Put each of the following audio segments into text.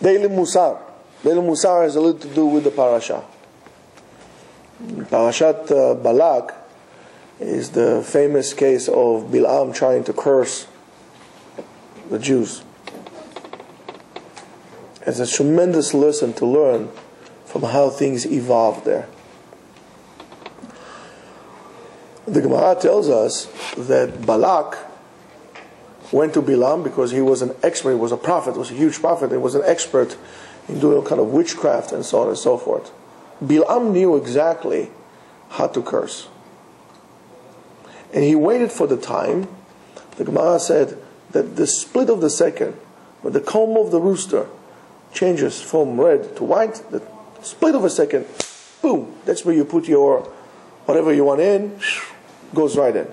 Daily Mussar. Daily Mussar has a little to do with the parasha. Parashat Balak is the famous case of Bilam trying to curse the Jews. It's a tremendous lesson to learn from how things evolved there. The Gemara tells us that Balak went to Bilam because he was an expert, he was a prophet, was a huge prophet, he was an expert in doing all kind of witchcraft and so on and so forth. Bilam knew exactly how to curse. And he waited for the time. The Gemara said that the split of the second, when the comb of the rooster changes from red to white, the split of a second, boom, that's where you put your whatever you want in, goes right in.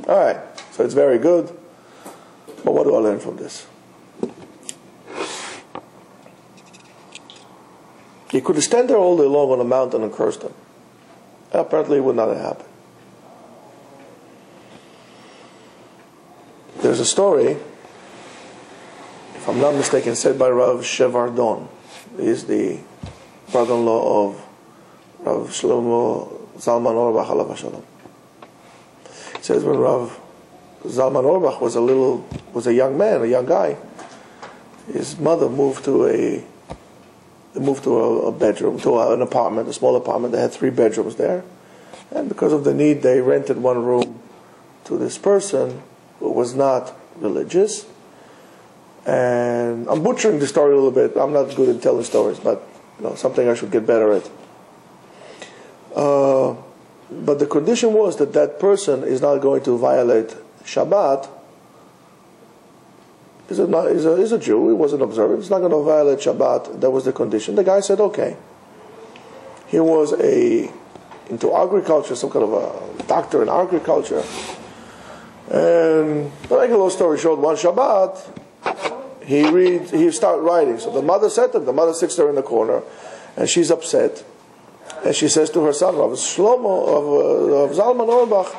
Alright, so it's very good. But what do I learn from this? He could stand there all day long on a mountain and curse them. Apparently it would not have happened. There's a story, if I'm not mistaken, said by Rav Shevardon. He is the brother-in-law of Rav Shlomo Zalman Auerbach alav hashalom. It says when Rav Zalman Auerbach was a young man, a young guy, his mother moved to a bedroom, to an apartment, a small apartment. They had 3 bedrooms there, and because of the need, they rented one room to this person who was not religious. And I'm butchering the story a little bit. I'm not good at telling stories, but something I should get better at. But the condition was that that person is not going to violate Shabbat. He's a Jew. He wasn't observant. He's not going to violate Shabbat. That was the condition. The guy said, okay. He was into agriculture, some kind of a doctor in agriculture. And to make a long story short, one Shabbat, he started writing. So the mother said to him, the mother sits there in the corner, and she's upset. And she says to her son, Rav Shlomo, of Zalman Auerbach,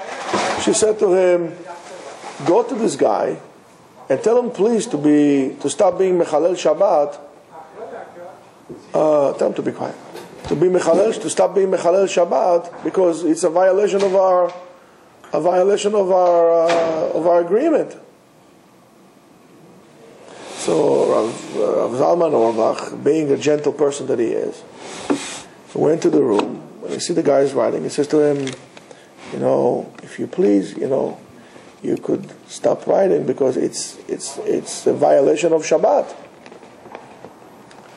she said to him, go to this guy and tell him please to stop being Mechalel Shabbat. Tell him to be quiet. To stop being Mechalel Shabbat, because it's a violation of our agreement. So Rav Zalman Auerbach, being a gentle person that he is, went to the room. When he see the guy is writing, he says to him, if you please, you could stop writing because it's a violation of Shabbat.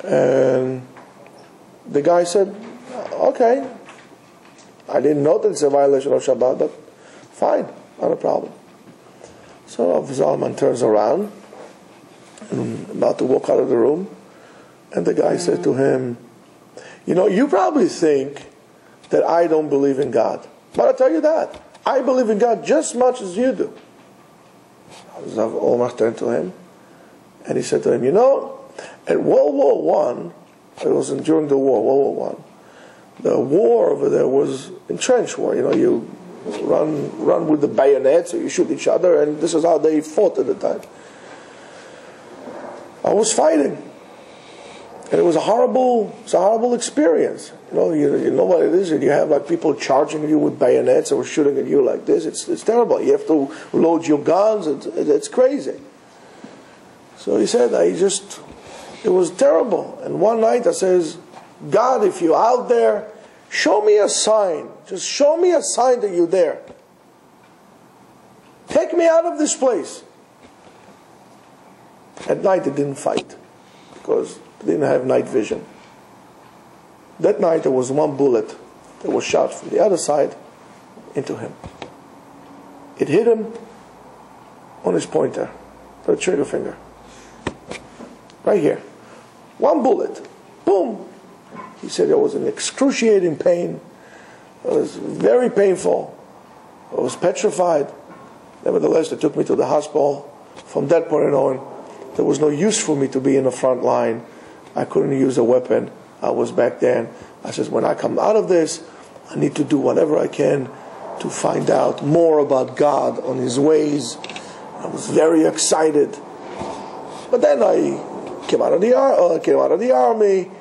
And the guy said, okay, I didn't know that it's a violation of Shabbat, but fine, not a problem. So Rav Zalman turns around and about to walk out of the room, and the guy said to him, you probably think that I don't believe in God. But I'll tell you that. I believe in God just as much as you do. Rav Auerbach turned to him, and he said to him, at World War I, it was during the war, World War I, the war over there was in trench war. You run with the bayonets, or you shoot each other, and this is how they fought at the time. I was fighting. And it was a horrible experience. You know what it is, and you have people charging you with bayonets or shooting at you like this. It's terrible. You have to load your guns. It's crazy. So he said, it was terrible. And one night I says, God, if you're out there, show me a sign. Just show me a sign that you're there. Take me out of this place. At night they didn't fight because they didn't have night vision. That night there was one bullet that was shot from the other side into him. It hit him on his pointer, the trigger finger. Right here. One bullet. Boom! He said it was an excruciating pain. It was very painful. I was petrified. Nevertheless, they took me to the hospital. From that point on, there was no use for me to be in the front line. I couldn't use a weapon. I was back then. I said, when I come out of this, I need to do whatever I can to find out more about God on His ways. I was very excited. But then I came out of the army.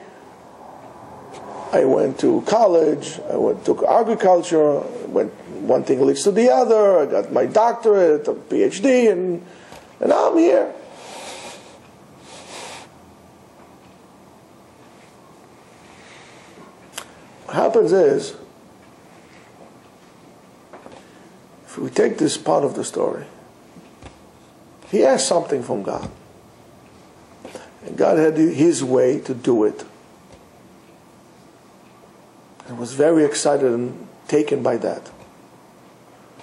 I went to college. Took agriculture. One thing leads to the other. I got my doctorate, a PhD, and now I'm here. What happens is, if we take this part of the story, he asked something from God. And God had his way to do it. And was very excited and taken by that.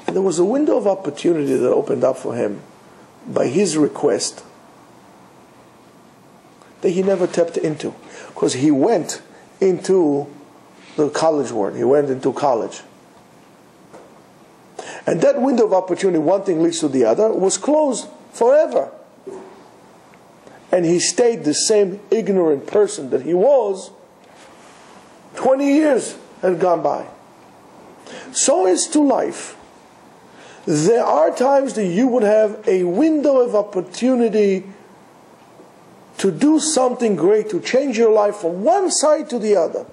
And there was a window of opportunity that opened up for him by his request that he never tapped into. Because he went into the college world. He went into college. And that window of opportunity, one thing leads to the other, was closed forever. And he stayed the same ignorant person that he was. 20 years had gone by. So is to life. There are times that you would have a window of opportunity to do something great, to change your life from one side to the other.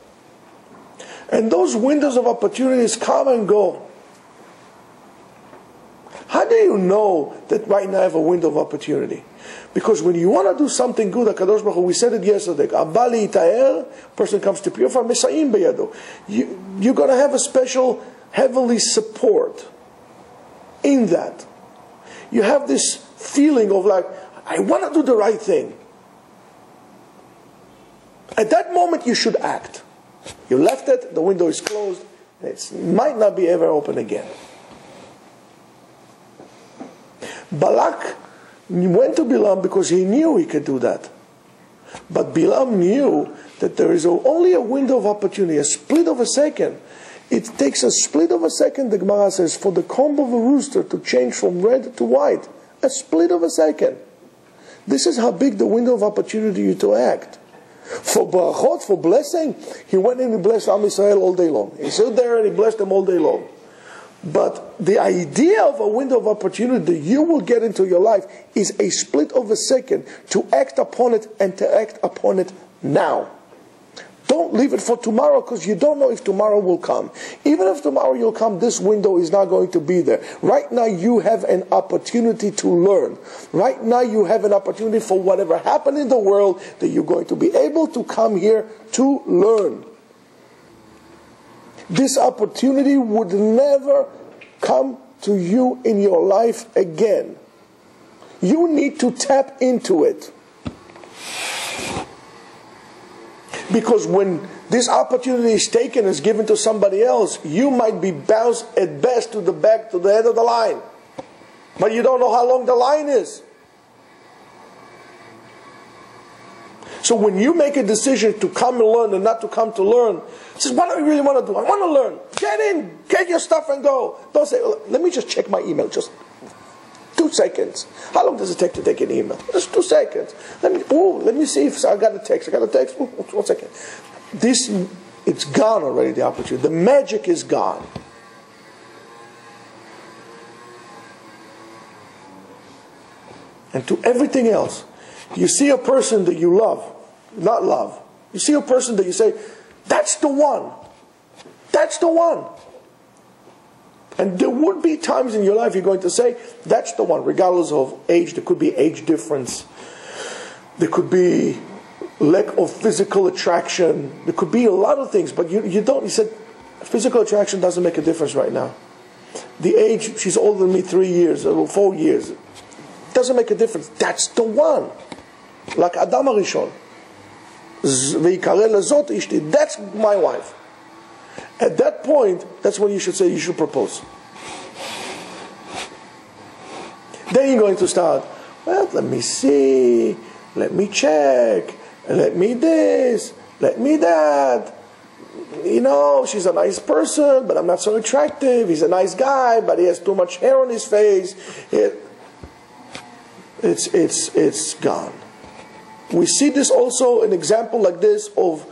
And those windows of opportunities come and go. How do you know that right now I have a window of opportunity? Because when you want to do something good, HaKadosh Baruch Hu, we said it yesterday, Abali Itaer, person comes to purify, Mesa'im Beyado. You're going to have a special heavenly support in that. You have this feeling of like, I want to do the right thing. At that moment you should act. You left it, the window is closed, and it might not be ever open again. Balak went to Bilam because he knew he could do that. But Bilam knew that there is only a window of opportunity, a split of a second. It takes a split of a second, the Gemara says, for the comb of a rooster to change from red to white. A split of a second. This is how big the window of opportunity is to act. For brachot, for blessing, he went in and blessed Am Yisrael all day long. He stood there and he blessed them all day long. But the idea of a window of opportunity that you will get into your life is a split of a second to act upon it and to act upon it now. Don't leave it for tomorrow because you don't know if tomorrow will come. Even if tomorrow will come, this window is not going to be there. Right now you have an opportunity to learn. Right now you have an opportunity for whatever happened in the world that you're going to be able to come here to learn. This opportunity would never come to you in your life again. You need to tap into it. Because when this opportunity is taken, is given to somebody else, you might be bounced at best to the back, to the head of the line. But you don't know how long the line is. So when you make a decision to come and learn and not to come to learn, says, what do I really want to do? I want to learn. Get in, get your stuff and go. Don't say, let me just check my email. Just 2 seconds. How long does it take to take an email? Just 2 seconds. Let me see if I got a text. 1 second. It's gone already, the opportunity. The magic is gone. And to everything else, you see a person that you love, not love. You see a person that you say, that's the one. That's the one. And there would be times in your life you're going to say, that's the one, regardless of age. There could be age difference. There could be lack of physical attraction. There could be a lot of things, but you said, physical attraction doesn't make a difference right now. The age, she's older than me 3 years, or 4 years. Doesn't make a difference. That's the one. Like Adam HaRishon. That's my wife. At that point, that's when you should say you should propose. Then you're going to start, well, let me see, let me check, let me this, let me that. You know, she's a nice person, but I'm not so attractive. He's a nice guy, but he has too much hair on his face. It's gone. We see this also, an example like this of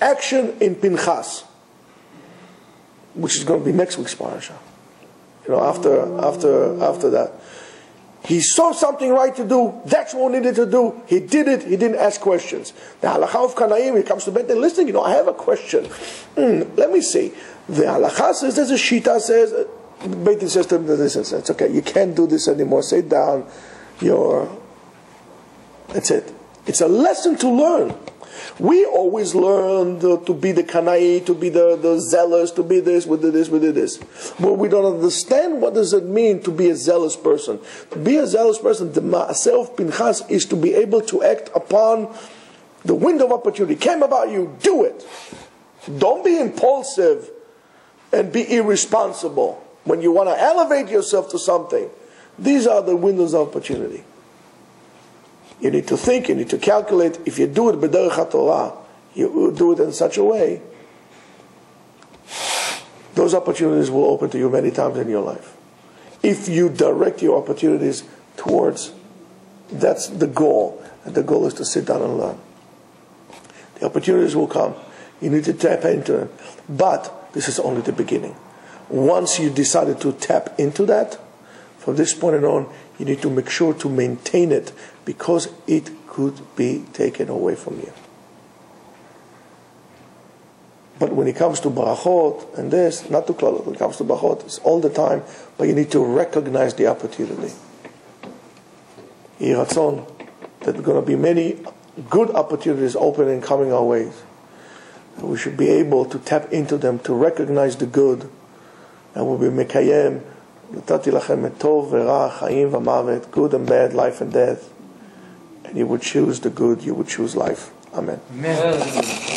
action in Pinchas, which is going to be next week's parasha. You know, after that, He saw something right to do. That's what he needed to do. He did it. He didn't ask questions. The halakha of Kanaim, he comes to bed and listen, I have a question. Let me see. The halakha says, there's a shita says, Beit Din says to him, it's okay, you can't do this anymore. Sit down. That's it. It's a lesson to learn. We always learn to be the kanai, to be the zealous, to be this, we did this. But we don't understand what does it mean to be a zealous person. To be a zealous person, the ma'aseh of Pinchas is to be able to act upon the window of opportunity. Came about you, do it. Don't be impulsive and be irresponsible. When you want to elevate yourself to something, these are the windows of opportunity. You need to think, you need to calculate. If you do it b'derech HaTorah, you do it in such a way, those opportunities will open to you many times in your life. If you direct your opportunities towards, that's the goal. And the goal is to sit down and learn. The opportunities will come. You need to tap into them. But this is only the beginning. Once you decided to tap into that, from this point on, you need to make sure to maintain it, because it could be taken away from you. But when it comes to barachot and this, not to klalot, when it comes to barachot, it's all the time, but you need to recognize the opportunity. Yeh Ratzon, that there are going to be many good opportunities open and coming our way. We should be able to tap into them, to recognize the good, and we'll be mekayem, natati lachem et tov ve'ra, chaim v'mavet, good and bad, life and death. And you would choose the good, you would choose life. Amen. Amen.